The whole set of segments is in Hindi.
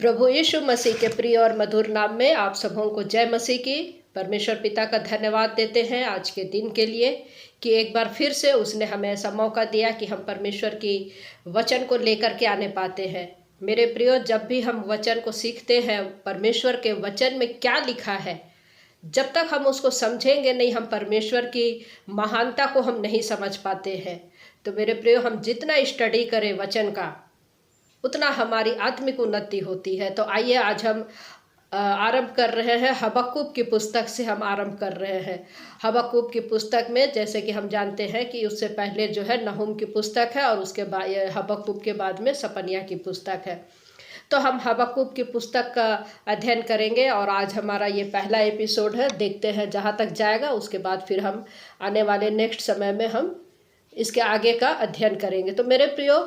प्रभु यीशु मसीह के प्रिय और मधुर नाम में आप सबों को जय मसीह की। परमेश्वर पिता का धन्यवाद देते हैं आज के दिन के लिए कि एक बार फिर से उसने हमें ऐसा मौका दिया कि हम परमेश्वर की वचन को लेकर के आने पाते हैं। मेरे प्रियो, जब भी हम वचन को सीखते हैं, परमेश्वर के वचन में क्या लिखा है, जब तक हम उसको समझेंगे नहीं, हम परमेश्वर की महानता को हम नहीं समझ पाते हैं। तो मेरे प्रियो, हम जितना स्टडी करें वचन का, उतना हमारी आत्मिक उन्नति होती है। तो आइए आज हम आरंभ कर रहे हैं। हबक्कूक की पुस्तक से हम आरंभ कर रहे हैं। हबक्कूक की पुस्तक में, जैसे कि हम जानते हैं कि उससे पहले जो है नहूम की पुस्तक है और उसके बाद हबक्कूक के बाद में सपनिया की पुस्तक है। तो हम हबक्कूक की पुस्तक का अध्ययन करेंगे और आज हमारा ये पहला एपिसोड है। देखते हैं जहाँ तक जाएगा, उसके बाद फिर हम आने वाले नेक्स्ट समय में हम इसके आगे का अध्ययन करेंगे। तो मेरे प्रियो,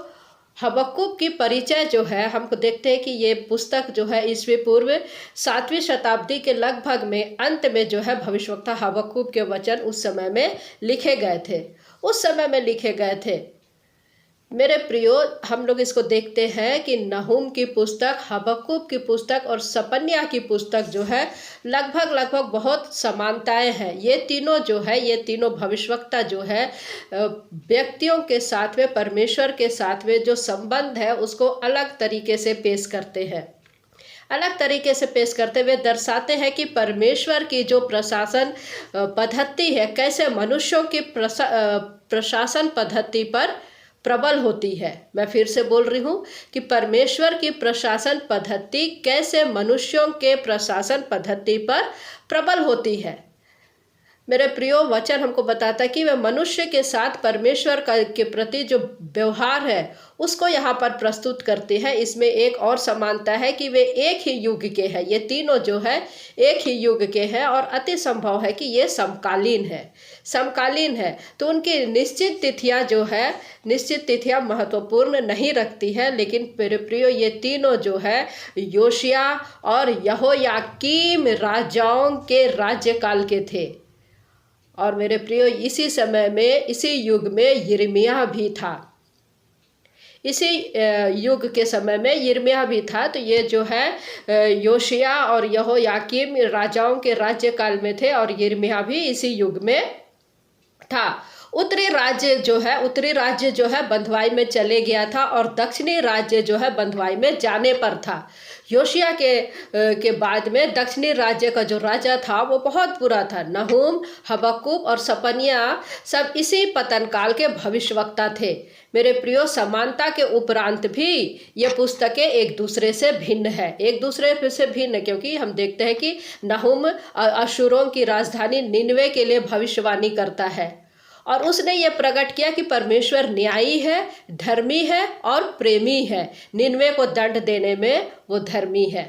हबक्कूक की परिचय जो है, हमको देखते हैं कि ये पुस्तक जो है ईस्वी पूर्व 7वीं शताब्दी के लगभग में अंत में जो है भविष्यवक्ता हबक्कूक के वचन उस समय में लिखे गए थे। मेरे प्रियो, हम लोग इसको देखते हैं कि नहूम की पुस्तक, हबक्कूक की पुस्तक और सपन्या की पुस्तक जो है लगभग बहुत समानताएं हैं। ये तीनों भविष्यवक्ता जो है व्यक्तियों के साथ में, परमेश्वर के साथ में जो संबंध है उसको अलग तरीके से पेश करते हुए दर्शाते हैं कि परमेश्वर की जो प्रशासन पद्धति है कैसे मनुष्यों की प्रशासन पद्धति पर प्रबल होती है। मैं फिर से बोल रही हूँ कि परमेश्वर की प्रशासन पद्धति कैसे मनुष्यों के प्रशासन पद्धति पर प्रबल होती है। मेरे प्रियो, वचन हमको बताता है कि वह मनुष्य के साथ परमेश्वर के प्रति जो व्यवहार है उसको यहाँ पर प्रस्तुत करते हैं। इसमें एक और समानता है कि वे एक ही युग के हैं। ये तीनों जो है एक ही युग के हैं और अति संभव है कि ये समकालीन है। तो उनकी निश्चित तिथियाँ महत्वपूर्ण नहीं रखती है। लेकिन मेरे प्रियो, ये तीनों जो है योशिया और यहोयाकीम राजाओं के राज्यकाल के थे। और मेरे प्रियो, इसी समय में, इसी युग में यिर्मयाह भी था। इसी युग के समय में यिर्मयाह भी था। तो ये जो है योशिया और यहोयाकीम राजाओं के राज्यकाल में थे और यिर्मयाह भी इसी युग में था। उत्तरी राज्य जो है बंधुआई में चले गया था और दक्षिणी राज्य जो है बंधुआई में जाने पर था। योशिया के बाद में दक्षिणी राज्य का जो राजा था वो बहुत बुरा था। नहूम, हबक्कूक और सपन्या सब इसी पतन काल के भविष्यवक्ता थे। मेरे प्रियो, समानता के उपरांत भी ये पुस्तकें एक दूसरे से भिन्न क्योंकि हम देखते हैं कि नहूम अशूरों की राजधानी निनवे के लिए भविष्यवाणी करता है और उसने ये प्रकट किया कि परमेश्वर न्यायी है, धर्मी है और प्रेमी है। निनवे को दंड देने में वो धर्मी है।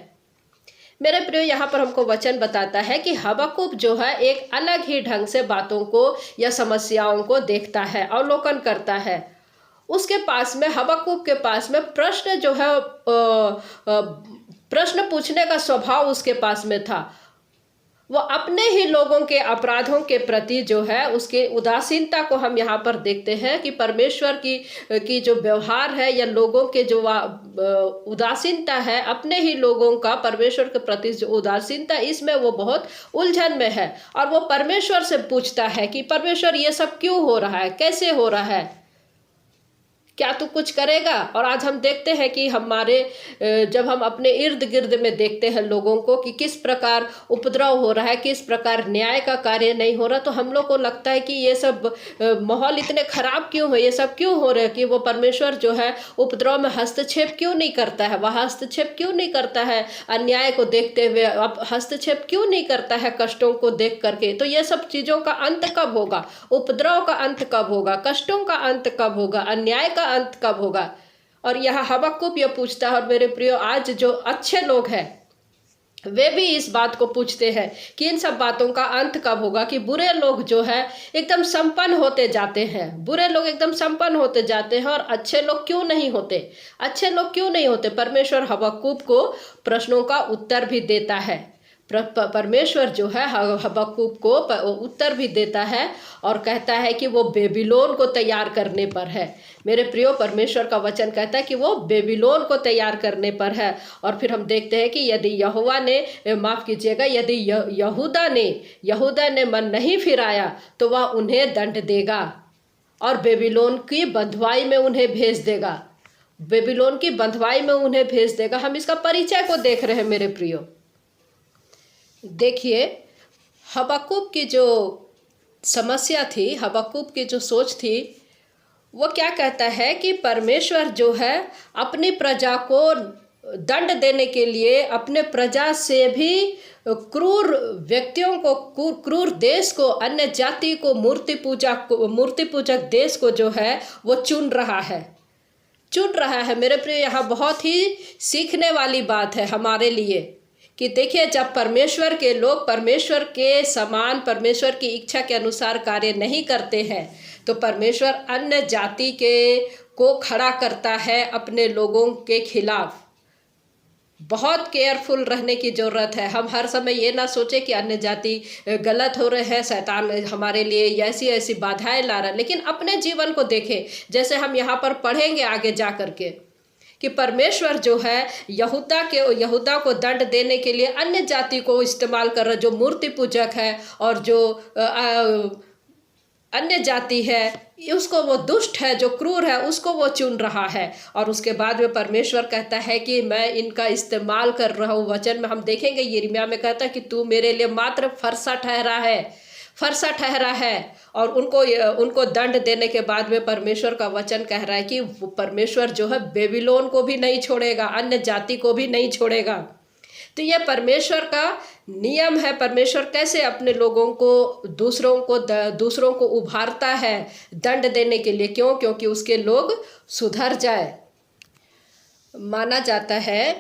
मेरे प्रियो, यहाँ पर हमको वचन बताता है कि हबक्कूक जो है एक अलग ही ढंग से बातों को या समस्याओं को देखता है, अवलोकन करता है। उसके पास में, हबक्कूक के पास में प्रश्न जो है प्रश्न पूछने का स्वभाव उसके पास में था। वो अपने ही लोगों के अपराधों के प्रति जो है उसकी उदासीनता को हम यहाँ पर देखते हैं कि परमेश्वर की जो व्यवहार है या लोगों के जो उदासीनता है, अपने ही लोगों का परमेश्वर के प्रति जो उदासीनता, इसमें वो बहुत उलझन में है। और वो परमेश्वर से पूछता है कि परमेश्वर, ये सब क्यों हो रहा है, कैसे हो रहा है, क्या तू कुछ करेगा। और आज हम देखते हैं कि जब हम अपने इर्द गिर्द में देखते हैं लोगों को कि किस प्रकार उपद्रव हो रहा है, किस प्रकार न्याय का कार्य नहीं हो रहा, तो हम लोग को लगता है कि ये सब माहौल इतने खराब क्यों है, ये सब क्यों हो रहा है, कि वो परमेश्वर जो है उपद्रव में हस्तक्षेप क्यों नहीं करता है, वह हस्तक्षेप क्यों नहीं करता है, अन्याय को देखते हुए अब हस्तक्षेप क्यों नहीं करता है, कष्टों को देख करके। तो ये सब चीज़ों का अंत कब होगा, उपद्रव का अंत कब होगा, कष्टों का अंत कब होगा, अन्याय का अंत कब होगा। और यह हबक्कूक ये पूछता है। और मेरे प्रियो, आज जो अच्छे लोग हैं वे भी इस बात को पूछते हैं कि इन सब बातों का अंत कब होगा, कि बुरे लोग जो है एकदम संपन्न होते जाते हैं और अच्छे लोग क्यों नहीं होते। परमेश्वर हबक्कूक को प्रश्नों का उत्तर भी देता है। परमेश्वर जो है हबक्कूक को उत्तर भी देता है और कहता है कि वो बेबीलोन को तैयार करने पर है। मेरे प्रियो, परमेश्वर का वचन कहता है कि वो बेबीलोन को तैयार करने पर है। और फिर हम देखते हैं कि यदि यहोवा ने, माफ़ कीजिएगा, यदि यहूदा ने मन नहीं फिराया तो वह उन्हें दंड देगा और बेबीलोन की बंधुआई में उन्हें भेज देगा। बेबीलोन की बंधुआई में उन्हें भेज देगा। हम इसका परिचय को देख रहे हैं मेरे प्रियो। देखिए, हबक्कूक की जो समस्या थी, हबक्कूक की जो सोच थी, वो क्या कहता है कि परमेश्वर जो है अपनी प्रजा को दंड देने के लिए अपने प्रजा से भी क्रूर व्यक्तियों को, क्रूर देश को, अन्य जाति को, मूर्ति पूजक देश को जो है वो चुन रहा है। मेरे प्रिय, यहाँ बहुत ही सीखने वाली बात है हमारे लिए कि देखिए, जब परमेश्वर के लोग परमेश्वर के समान, परमेश्वर की इच्छा के अनुसार कार्य नहीं करते हैं तो परमेश्वर अन्य जाति को खड़ा करता है अपने लोगों के खिलाफ। बहुत केयरफुल रहने की ज़रूरत है। हम हर समय ये ना सोचे कि अन्य जाति गलत हो रहे हैं, शैतान हमारे लिए ऐसी बाधाएं ला रहा है, लेकिन अपने जीवन को देखें। जैसे हम यहाँ पर पढ़ेंगे आगे जा कर के कि परमेश्वर जो है यहूदा को दंड देने के लिए अन्य जाति को इस्तेमाल कर रहा है, जो मूर्ति पूजक है और जो अन्य जाति है, उसको वो दुष्ट है, जो क्रूर है, उसको वो चुन रहा है। और उसके बाद में परमेश्वर कहता है कि मैं इनका इस्तेमाल कर रहा हूँ। वचन में हम देखेंगे, यिर्मयाह में कहता है कि तू मेरे लिए मात्र फरसा ठहरा है। और उनको दंड देने के बाद में परमेश्वर का वचन कह रहा है कि परमेश्वर जो है बेबीलोन को भी नहीं छोड़ेगा, अन्य जाति को भी नहीं छोड़ेगा। तो यह परमेश्वर का नियम है। परमेश्वर कैसे अपने लोगों को, दूसरों को उभारता है दंड देने के लिए। क्यों? क्योंकि उसके लोग सुधर जाए। माना जाता है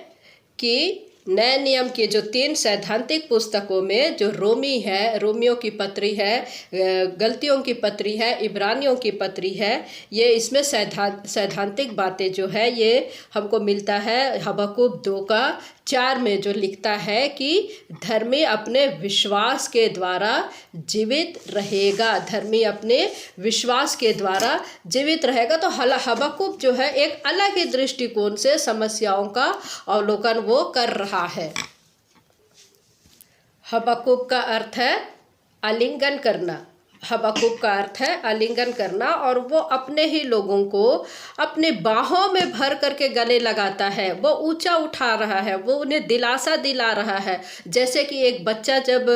कि नए नियम के जो 3 सैद्धांतिक पुस्तकों में, जो रोमियों की पत्री है, गलतियों की पत्री है, इब्रानियों की पत्री है, ये इसमें सैद्धांतिक बातें जो है ये हमको मिलता है। हबक्कूक 2:4 में जो लिखता है कि धर्मी अपने विश्वास के द्वारा जीवित रहेगा। धर्मी अपने विश्वास के द्वारा जीवित रहेगा। तो हबक्कूक जो है एक अलग ही दृष्टिकोण से समस्याओं का अवलोकन वो कर रहा है। हबक्कूक का अर्थ है आलिंगन करना। हबक्कूक का अर्थ है आलिंगन करना, और वो अपने ही लोगों को अपने बाहों में भर करके गले लगाता है। वो ऊंचा उठा रहा है, वो उन्हें दिलासा दिला रहा है। जैसे कि एक बच्चा जब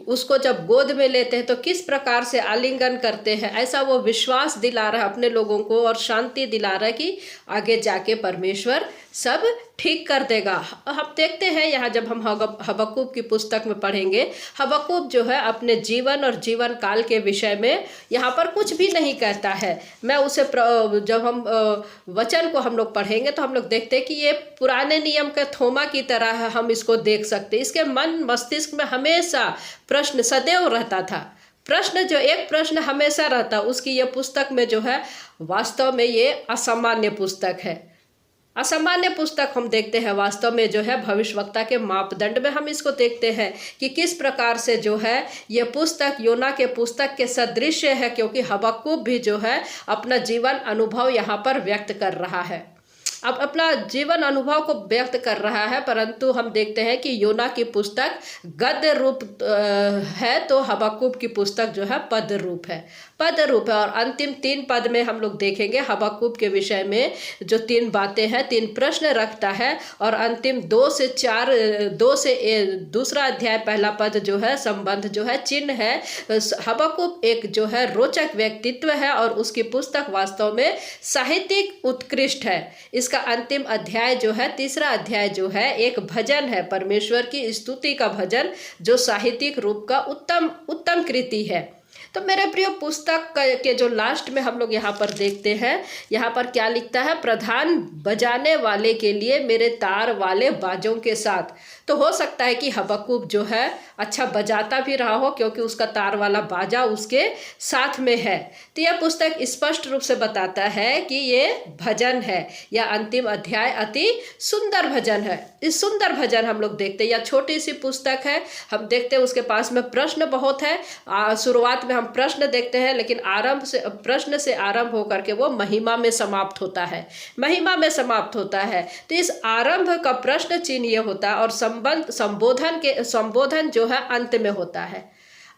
उसको जब गोद में लेते हैं तो किस प्रकार से आलिंगन करते हैं, ऐसा वो विश्वास दिला रहा है अपने लोगों को और शांति दिला रहा है कि आगे जाके परमेश्वर सब ठीक कर देगा। हम देखते हैं यहाँ जब हम हबक्कूक की पुस्तक में पढ़ेंगे, हबक्कूक जो है अपने जीवन और जीवन काल के विषय में यहाँ पर कुछ भी नहीं कहता है। मैं उसे जब हम वचन को हम लोग पढ़ेंगे तो हम लोग देखते हैं कि ये पुराने नियम के थोमा की तरह है, हम इसको देख सकते। इसके मन मस्तिष्क में हमेशा प्रश्न सदैव रहता था। एक प्रश्न हमेशा रहता, उसकी ये पुस्तक में जो है वास्तव में ये असामान्य पुस्तक है। असामान्य पुस्तक हम देखते हैं वास्तव में जो है भविष्यवक्ता के मापदंड में हम इसको देखते हैं कि किस प्रकार से जो है ये पुस्तक योना के पुस्तक के सदृश है, क्योंकि हबक्कूक भी जो है अपना जीवन अनुभव यहाँ पर व्यक्त कर रहा है। अब अपना जीवन अनुभव को व्यक्त कर रहा है, परंतु हम देखते हैं कि योना की पुस्तक गद्य रूप है तो हबक्कूक की पुस्तक जो है पद रूप है। और अंतिम 3 पद में हम लोग देखेंगे हबक्कूक के विषय में जो 3 बातें हैं, 3 प्रश्न रखता है। और अंतिम 2 से 4, 2 से दूसरा अध्याय पहला पद जो है संबंध जो है चिन्ह है। हबक्कूक एक जो है रोचक व्यक्तित्व है और उसकी पुस्तक वास्तव में साहित्यिक उत्कृष्ट है। इसका अंतिम अध्याय जो है, तीसरा अध्याय जो है, एक भजन है, परमेश्वर की स्तुति का भजन, जो साहित्यिक रूप का उत्तम कृति है। तो मेरे प्रियो पुस्तक के जो लास्ट में हम लोग यहाँ पर देखते हैं, यहाँ पर क्या लिखता है, प्रधान बजाने वाले के लिए मेरे तार वाले बाजों के साथ। तो हो सकता है कि हबक्कूक जो है अच्छा बजाता भी रहा हो, क्योंकि उसका तार वाला बाजा उसके साथ में है। तो यह पुस्तक स्पष्ट रूप से बताता है कि ये भजन है। यह अंतिम अध्याय अति सुंदर भजन है। इस सुंदर भजन हम लोग देखते हैं, यह छोटी सी पुस्तक है, हम देखते हैं उसके पास में प्रश्न बहुत है। शुरुआत में हम प्रश्न देखते हैं, लेकिन प्रश्न से आरंभ होकर के वो महिमा में समाप्त होता है, महिमा में समाप्त होता है। तो इस आरंभ का प्रश्न चिन्ह ये होता है, और संबोधन जो है अंत में होता है।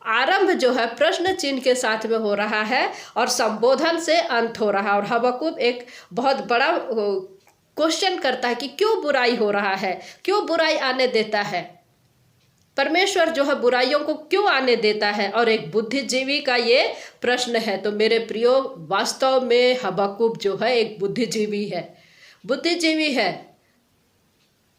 आरंभ जो है प्रश्न चिन्ह के साथ में हो रहा है और संबोधन से अंत हो रहा है। और हबक्कूक एक बहुत बड़ा क्वेश्चन करता है कि क्यों बुराई हो रहा है, क्यों बुराई आने देता है, परमेश्वर जो है बुराइयों को क्यों आने देता है, और एक बुद्धिजीवी का ये प्रश्न है। तो मेरे प्रियो, वास्तव में हबक्कूक जो है एक बुद्धिजीवी है, बुद्धिजीवी है।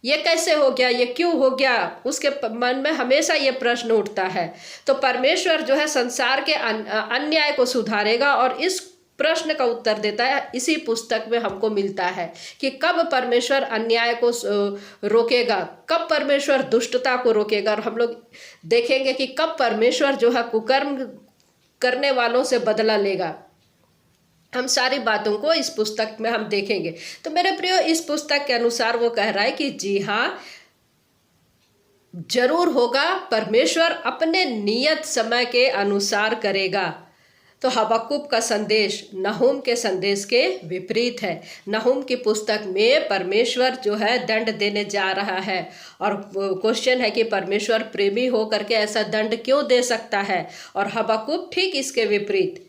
ये कैसे हो गया, ये क्यों हो गया, उसके मन में हमेशा ये प्रश्न उठता है। तो परमेश्वर जो है संसार के अन्याय को सुधारेगा, और इस प्रश्न का उत्तर देता है इसी पुस्तक में हमको मिलता है कि कब परमेश्वर अन्याय को रोकेगा, कब परमेश्वर दुष्टता को रोकेगा, और हम लोग देखेंगे कि कब परमेश्वर जो है कुकर्म करने वालों से बदला लेगा। हम सारी बातों को इस पुस्तक में हम देखेंगे। तो मेरे प्रियो, इस पुस्तक के अनुसार वो कह रहा है कि जी हाँ, जरूर होगा, परमेश्वर अपने नियत समय के अनुसार करेगा। तो हबक्कूक का संदेश नहूम के संदेश के विपरीत है। नहूम की पुस्तक में परमेश्वर जो है दंड देने जा रहा है, और क्वेश्चन है कि परमेश्वर प्रेमी हो करके ऐसा दंड क्यों दे सकता है। और हबक्कूक ठीक इसके विपरीत,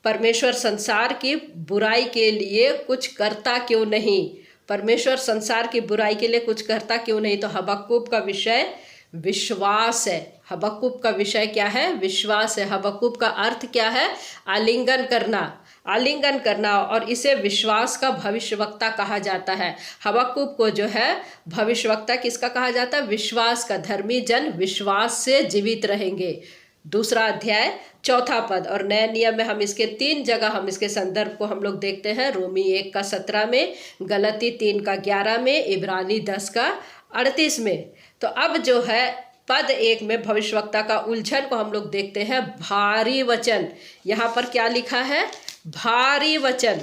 परमेश्वर संसार की बुराई के लिए कुछ करता क्यों नहीं, परमेश्वर संसार की बुराई के लिए कुछ करता क्यों नहीं। तो हबक्कूक का विषय विश्वास है। हबक्कूक का विषय क्या है, विश्वास है। हबक्कूक का अर्थ क्या है, आलिंगन करना, आलिंगन करना, और इसे विश्वास का भविष्यवक्ता कहा जाता है। हबक्कूक को जो है भविष्यवक्ता किसका कहा जाता है, विश्वास का। धर्मी जन विश्वास से जीवित रहेंगे। 2 अध्याय 4 पद, और नए नियम में हम इसके 3 जगह हम इसके संदर्भ को हम लोग देखते हैं। रोमी 1 का 17 में, गलती 3 का 11 में, इब्रानी 10 का 38 में। तो अब जो है पद 1 में भविष्यवक्ता का उलझन को हम लोग देखते हैं। भारी वचन, यहाँ पर क्या लिखा है, भारी वचन,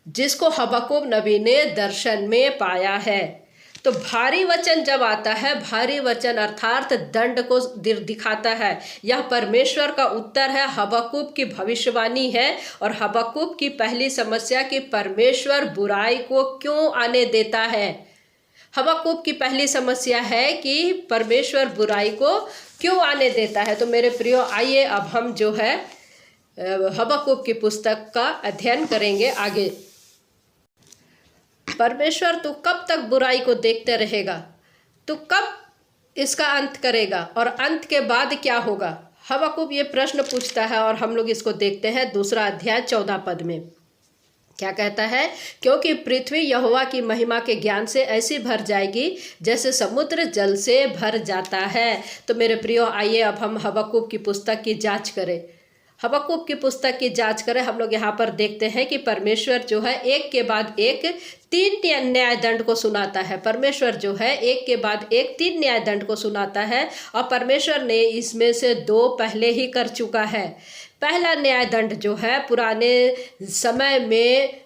जिसको हबक्कूक नबी ने दर्शन में पाया है। तो भारी वचन जब आता है, भारी वचन अर्थात दंड को दिखाता है। यह परमेश्वर का उत्तर है, हबक्कूक की भविष्यवाणी है। और हबक्कूक की पहली समस्या कि परमेश्वर बुराई को क्यों आने देता है। हबक्कूक की पहली समस्या है कि परमेश्वर बुराई को क्यों आने देता है। तो मेरे प्रियो, आइए अब हम जो है हबक्कूक की पुस्तक का अध्ययन करेंगे आगे। परमेश्वर तू कब तक बुराई को देखते रहेगा, तू कब इसका अंत करेगा, और अंत के बाद क्या होगा। हबक्कूक ये प्रश्न पूछता है, और हम लोग इसको देखते हैं 2 अध्याय 14 पद में क्या कहता है, क्योंकि पृथ्वी यहोवा की महिमा के ज्ञान से ऐसी भर जाएगी जैसे समुद्र जल से भर जाता है। तो मेरे प्रियो, आइए अब हम हबक्कूक की पुस्तक की जांच करें। हबक्कूक की पुस्तक की जांच करें। हम लोग यहाँ पर देखते हैं कि परमेश्वर जो है एक के बाद एक 3 न्याय दंड को सुनाता है। परमेश्वर जो है एक के बाद एक 3 न्याय दंड को सुनाता है, और परमेश्वर ने इसमें से 2 पहले ही कर चुका है। पहला न्याय दंड जो है पुराने समय में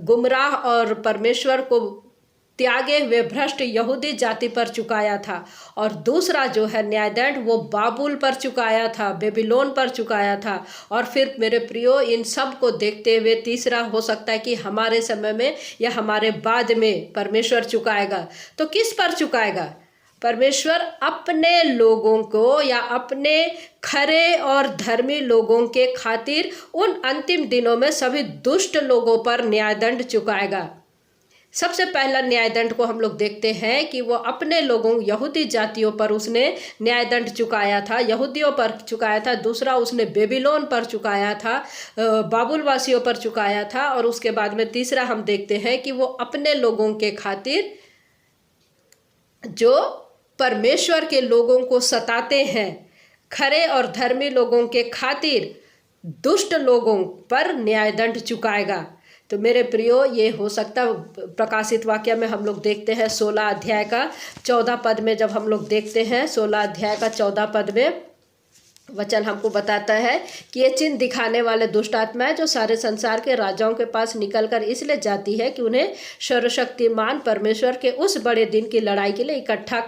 गुमराह और परमेश्वर को त्यागे हुए भ्रष्ट यहूदी जाति पर चुकाया था, और दूसरा जो है न्यायदंड वो बाबुल पर चुकाया था, बेबीलोन पर चुकाया था। और फिर मेरे प्रियो, इन सब को देखते हुए तीसरा हो सकता है कि हमारे समय में या हमारे बाद में परमेश्वर चुकाएगा। तो किस पर चुकाएगा? परमेश्वर अपने लोगों को या अपने खरे और धर्मी लोगों के खातिर उन अंतिम दिनों में सभी दुष्ट लोगों पर न्यायदंड चुकाएगा। सबसे पहला न्यायदंड को हम लोग देखते हैं कि वो अपने लोगों यहूदी जातियों पर उसने न्यायदंड चुकाया था, यहूदियों पर चुकाया था। दूसरा उसने बेबीलोन पर चुकाया था, बाबुल वासियों पर चुकाया था। और उसके बाद में तीसरा हम देखते हैं कि वो अपने लोगों के खातिर जो परमेश्वर के लोगों को सताते हैं, खरे और धर्मी लोगों के खातिर दुष्ट लोगों पर न्यायदंड चुकाएगा। तो मेरे प्रियो, ये हो सकता प्रकाशित वाक्य में हम लोग देखते हैं 16 अध्याय का 14 पद में, जब हम लोग देखते हैं 16 अध्याय का 14 पद में वचन हमको बताता है कि ये चिन्ह दिखाने वाले दुष्ट आत्माएं जो सारे संसार के राजाओं के पास निकलकर इसलिए जाती है कि उन्हें सर्वशक्तिमान परमेश्वर के उस बड़े दिन की लड़ाई के लिए इकट्ठा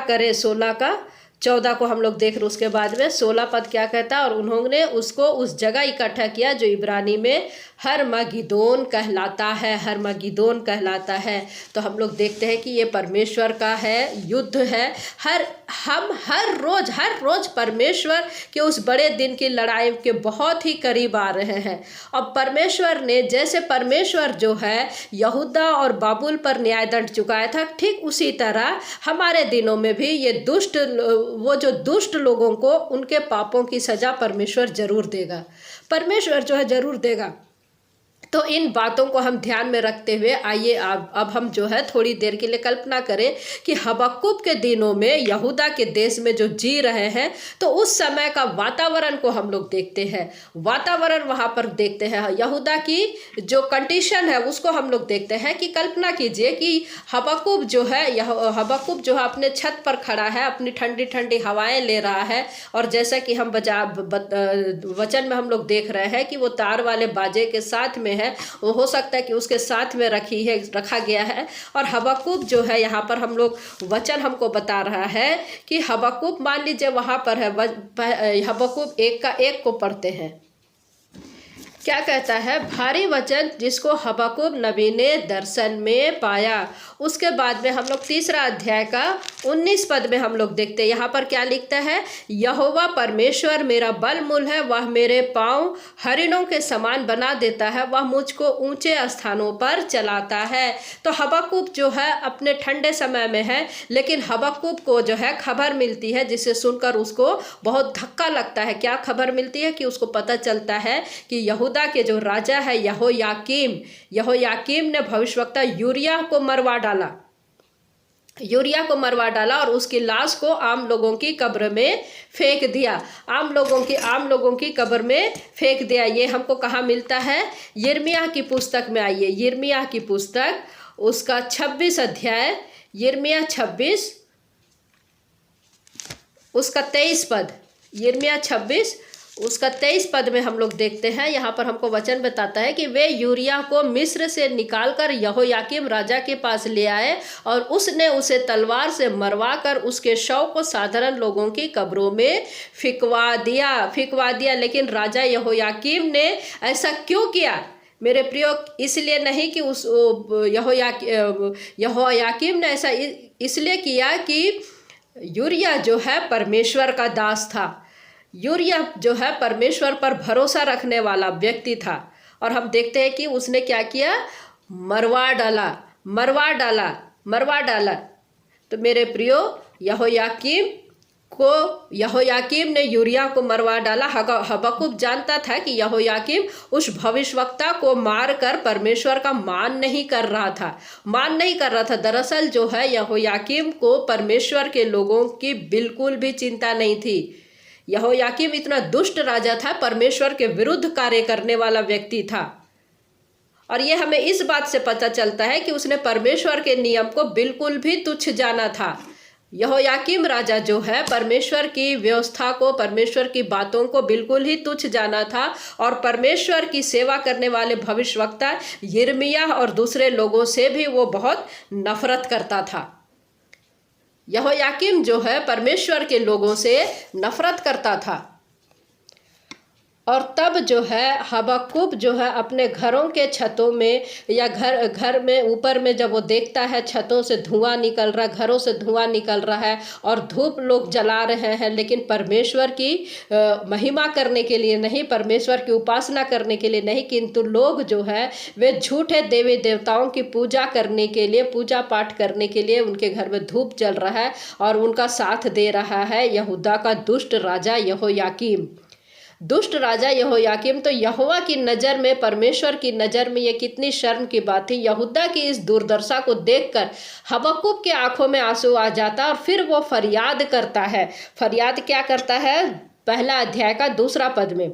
करे। 16 का 14 को हम लोग देख रहे, उसके बाद में 16 पद क्या कहता है, और उन्होंने उसको उस जगह इकट्ठा किया जो इब्रानी में हरमगिदोन कहलाता है। तो हम लोग देखते हैं कि ये परमेश्वर का है, युद्ध है। हम हर रोज परमेश्वर के उस बड़े दिन की लड़ाई के बहुत ही करीब आ रहे हैं। अब परमेश्वर ने, जैसे परमेश्वर जो है यहूदा और बाबुल पर न्यायदंड चुकाया था, ठीक उसी तरह हमारे दिनों में भी ये दुष्ट लोगों को उनके पापों की सजा परमेश्वर जरूर देगा। तो इन बातों को हम ध्यान में रखते हुए आइए अब हम जो है थोड़ी देर के लिए कल्पना करें कि हबक्कुक के दिनों में यहूदा के देश में जो जी रहे हैं, तो उस समय का वातावरण को हम लोग देखते हैं। वातावरण वहाँ पर देखते हैं, यहूदा की जो कंडीशन है उसको हम लोग देखते हैं। कि कल्पना कीजिए कि हबक्कुक जो है अपने छत पर खड़ा है, अपनी ठंडी ठंडी हवाएं ले रहा है, और जैसा कि हम वचन में हम लोग देख रहे हैं कि वो तार वाले बाजे के साथ में है, वो हो सकता है कि उसके साथ में रखा गया है। और हबक्कुक जो है, यहाँ पर हम लोग वचन हमको बता रहा है कि हबक्कुक, मान लीजिए वहाँ पर है, हबक्कुक 1 को पढ़ते हैं। क्या कहता है? भारी वचन जिसको हबक्कुक नबी ने दर्शन में पाया। उसके बाद में हम लोग 3 अध्याय का 19 पद में हम लोग देखते हैं, यहाँ पर क्या लिखता है, यहोवा परमेश्वर मेरा बल मूल है, वह मेरे पाँव हरिणों के समान बना देता है, वह मुझको ऊंचे स्थानों पर चलाता है। तो हबक्कुक जो है अपने ठंडे समय में है, लेकिन हबक्कुक को जो है खबर मिलती है जिसे सुनकर उसको बहुत धक्का लगता है। क्या खबर मिलती है? कि उसको पता चलता है कि यहूदा के जो राजा है यहोयाकीम ने भविष्यवक्ता यूरिया को मरवा डाला और उसकी लाश को आम लोगों की कब्र में फेंक दिया। आम लोगों की कब्र में फेंक दिया। ये हमको कहाँ मिलता है? यिर्मयाह की पुस्तक में। आइए, यिर्मयाह की पुस्तक उसका 26 अध्याय, यिर्मयाह 26 उसका 23 पद, यिर्मयाह 26 उसका 23 पद में हम लोग देखते हैं। यहाँ पर हमको वचन बताता है कि वे यूरिया को मिस्र से निकालकर यहोयाकीम राजा के पास ले आए और उसने उसे तलवार से मरवाकर उसके शव को साधारण लोगों की कब्रों में फिकवा दिया। लेकिन राजा यहोयाकीम ने ऐसा क्यों किया मेरे प्रियो? इसलिए नहीं कि उस यहोयाकीम ने ऐसा इसलिए किया कि यूरिया जो है परमेश्वर का दास था। यूरिया जो है परमेश्वर पर भरोसा रखने वाला व्यक्ति था, और हम देखते हैं कि उसने क्या किया? मरवा डाला। तो मेरे प्रियो, यहोयाकीम ने यूरिया को मरवा डाला। हबक्कुक जानता था कि यहोयाकीम उस भविष्यवक्ता को मारकर परमेश्वर का मान नहीं कर रहा था। दरअसल जो है यहोयाकीम को परमेश्वर के लोगों की बिल्कुल भी चिंता नहीं थी। यहोयाकीम इतना दुष्ट राजा था, परमेश्वर के विरुद्ध कार्य करने वाला व्यक्ति था, और यह हमें इस बात से पता चलता है कि उसने परमेश्वर के नियम को बिल्कुल भी तुच्छ जाना था। यहोयाकीम राजा जो है परमेश्वर की व्यवस्था को, परमेश्वर की बातों को बिल्कुल ही तुच्छ जाना था, और परमेश्वर की सेवा करने वाले भविष्यवक्ता यिर्मयाह और दूसरे लोगों से भी वो बहुत नफरत करता था। यहोयाकीम जो है परमेश्वर के लोगों से नफरत करता था। और तब जो है हबक्कुक जो है अपने घरों के छतों में या घर में ऊपर में जब वो देखता है छतों से धुआं निकल रहा है, घरों से धुआं निकल रहा है और धूप लोग जला रहे हैं, लेकिन परमेश्वर की महिमा करने के लिए नहीं, परमेश्वर की उपासना करने के लिए नहीं, किंतु लोग जो है वे झूठे देवी देवताओं की पूजा करने के लिए, पूजा पाठ करने के लिए उनके घर में धूप जल रहा है और उनका साथ दे रहा है यहूदा का दुष्ट राजा यहोयाकीम। दुष्ट राजा यहोयाकीम, तो यहोवा की नज़र में, परमेश्वर की नज़र में ये कितनी शर्म की बात थी। यहूदा की इस दुर्दशा को देखकर हबक्कुक के आंखों में आंसू आ जाता और फिर वो फरियाद करता है। फरियाद क्या करता है? पहला अध्याय का 2 पद में,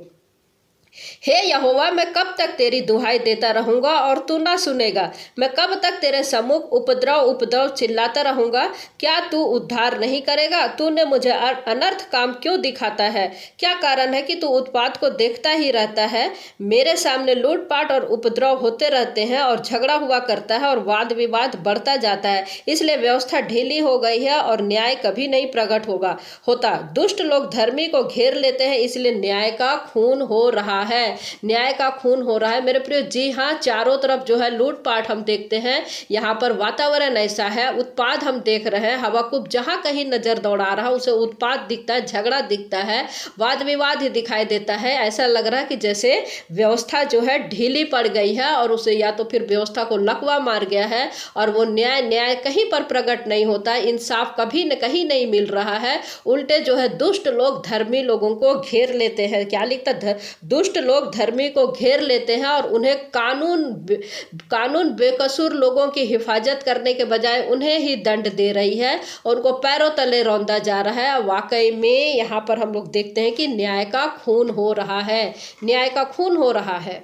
हे यहोवा, मैं कब तक तेरी दुहाई देता रहूंगा और तू ना सुनेगा? मैं कब तक तेरे सम्मुख उपद्रव उपद्रव चिल्लाता रहूंगा? क्या तू उद्धार नहीं करेगा? तूने मुझे अनर्थ काम क्यों दिखाता है? क्या कारण है कि तू उत्पात को देखता ही रहता है? मेरे सामने लूटपाट और उपद्रव होते रहते हैं और झगड़ा हुआ करता है और वाद विवाद बढ़ता जाता है। इसलिए व्यवस्था ढीली हो गई है और न्याय कभी नहीं प्रकट होता। दुष्ट लोग धर्मी को घेर लेते हैं, इसलिए न्याय का खून हो रहा है। न्याय का खून हो रहा है मेरे प्रिय। जी हाँ, चारों तरफ जो है लूटपाट हम देखते हैं। यहाँ पर वातावरण ऐसा है, उत्पाद हम देख रहे हैं। हबक्कुक जहाँ कहीं नजर दौड़ा रहा उसे उत्पाद दिखता है, झगड़ा दिखता है, वाद विवाद ही दिखाई देता है। ऐसा लग रहा है कि जैसे व्यवस्था जो है ढीली पड़ गई है और उसे या तो फिर व्यवस्था को लकवा मार गया है और वो न्याय कहीं पर प्रकट नहीं होता, इंसाफ कभी न कहीं नहीं मिल रहा है। उल्टे जो है दुष्ट लोग धर्मी लोगों को घेर लेते हैं। क्या लिखता? दुष्ट लोग धर्मी को घेर लेते हैं और उन्हें कानून बेकसूर लोगों की हिफाजत करने के बजाय उन्हें ही दंड दे रही है और उनको पैरों तले रौंदा जा रहा है। वाकई में यहाँ पर हम लोग देखते हैं कि न्याय का खून हो रहा है। न्याय का खून हो रहा है,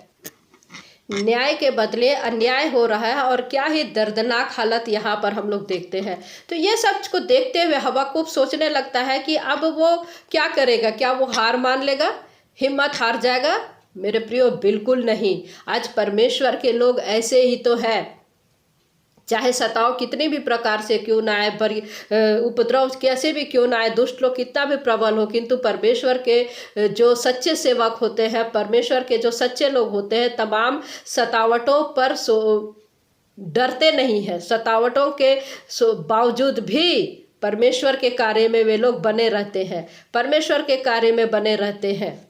न्याय के बदले अन्याय हो रहा है और क्या ही दर्दनाक हालत यहाँ पर हम लोग देखते हैं। तो ये सब को देखते हुए हबक्कुक सोचने लगता है कि अब वो क्या करेगा? क्या वो हार मान लेगा, हिम्मत हार जाएगा? मेरे प्रियो, बिल्कुल नहीं। आज परमेश्वर के लोग ऐसे ही तो है, चाहे सताव कितनी भी प्रकार से क्यों ना आए, उपद्रव कैसे भी क्यों ना आए, दुष्ट लोग कितना भी प्रबल हो, किंतु परमेश्वर के जो सच्चे सेवक होते हैं, परमेश्वर के जो सच्चे लोग होते हैं, तमाम सतावटों पर डरते नहीं है। सतावटों के बावजूद भी परमेश्वर के कार्य में वे लोग बने रहते हैं, परमेश्वर के कार्य में बने रहते हैं।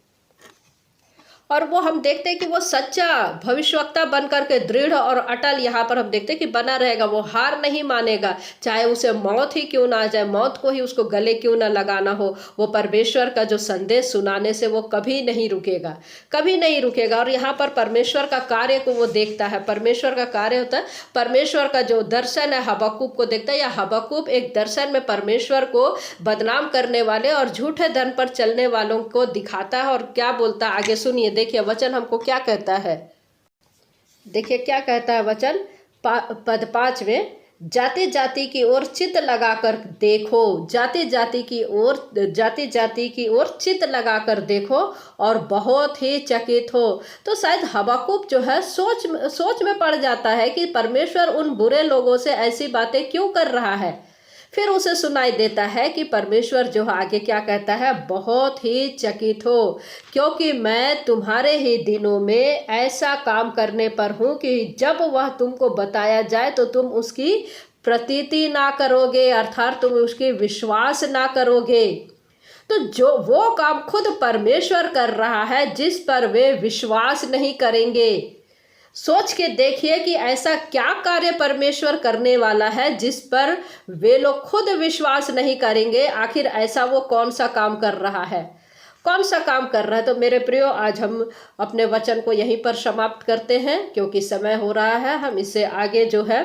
और वो हम देखते हैं कि वो सच्चा भविष्यवक्ता बनकर के दृढ़ और अटल यहाँ पर हम देखते हैं कि बना रहेगा। वो हार नहीं मानेगा, चाहे उसे मौत ही क्यों ना आ जाए, मौत को ही उसको गले क्यों ना लगाना हो। वो परमेश्वर का जो संदेश सुनाने से वो कभी नहीं रुकेगा, कभी नहीं रुकेगा। और यहाँ पर परमेश्वर का कार्य को वो देखता है। परमेश्वर का कार्य होता है, परमेश्वर का जो दर्शन है हबक्कुक को देखता है। या हबक्कुक एक दर्शन में परमेश्वर को बदनाम करने वाले और झूठे धर्म पर चलने वालों को दिखाता है। और क्या बोलता है आगे सुनिए, देखिए वचन हमको क्या कहता है। देखिए क्या कहता है वचन, पद 5 में, जाति जाति की ओर चित्त लगाकर देखो, जाति जाति की ओर चित्त लगाकर देखो और बहुत ही चकित हो। तो शायद हबक्कुक जो है सोच में पड़ जाता है कि परमेश्वर उन बुरे लोगों से ऐसी बातें क्यों कर रहा है। फिर उसे सुनाई देता है कि परमेश्वर जो आगे क्या कहता है, बहुत ही चकित हो, क्योंकि मैं तुम्हारे ही दिनों में ऐसा काम करने पर हूँ कि जब वह तुमको बताया जाए तो तुम उसकी प्रतीति ना करोगे, अर्थात तुम उसकी विश्वास ना करोगे। तो जो वो काम खुद परमेश्वर कर रहा है जिस पर वे विश्वास नहीं करेंगे। सोच के देखिए कि ऐसा क्या कार्य परमेश्वर करने वाला है जिस पर वे लोग खुद विश्वास नहीं करेंगे। आखिर ऐसा वो कौन सा काम कर रहा है, कौन सा काम कर रहा है। तो मेरे प्रियो, आज हम अपने वचन को यहीं पर समाप्त करते हैं क्योंकि समय हो रहा है। हम इससे आगे जो है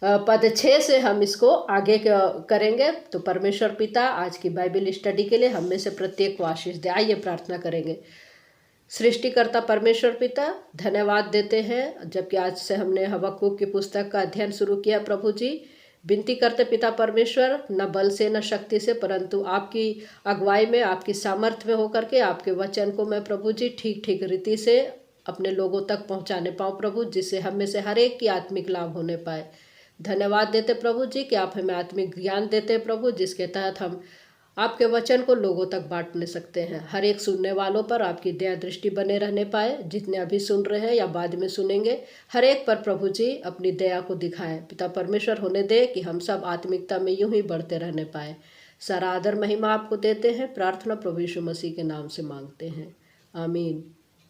पद 6 से हम इसको आगे करेंगे। तो परमेश्वर पिता आज की बाइबल स्टडी के लिए हम में से प्रत्येक को आशीष दे। आइए प्रार्थना करेंगे। सृष्टिकर्ता परमेश्वर पिता, धन्यवाद देते हैं जबकि आज से हमने हबक्कुक की पुस्तक का अध्ययन शुरू किया। प्रभु जी, विनती करते पिता परमेश्वर, न बल से न शक्ति से, परंतु आपकी अगुवाई में, आपकी सामर्थ्य में होकर के आपके वचन को मैं प्रभु जी ठीक ठीक रीति से अपने लोगों तक पहुंचाने पाऊँ प्रभु, जिससे हम में से हर एक की आत्मिक लाभ होने पाए। धन्यवाद देते प्रभु जी कि आप हमें आत्मिक ज्ञान देते प्रभु, जिसके तहत हम आपके वचन को लोगों तक बांटने सकते हैं। हर एक सुनने वालों पर आपकी दया दृष्टि बने रहने पाए, जितने अभी सुन रहे हैं या बाद में सुनेंगे, हर एक पर प्रभु जी अपनी दया को दिखाएं। पिता परमेश्वर, होने दे कि हम सब आत्मिकता में यूं ही बढ़ते रहने पाए। सारा आदर महिमा आपको देते हैं। प्रार्थना प्रभु यीशु मसीह के नाम से मांगते हैं, आमीन।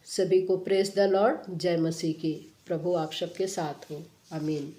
सभी को प्रेज द लॉर्ड। जय मसीह की। प्रभु आप सबके साथ हो, आमीन।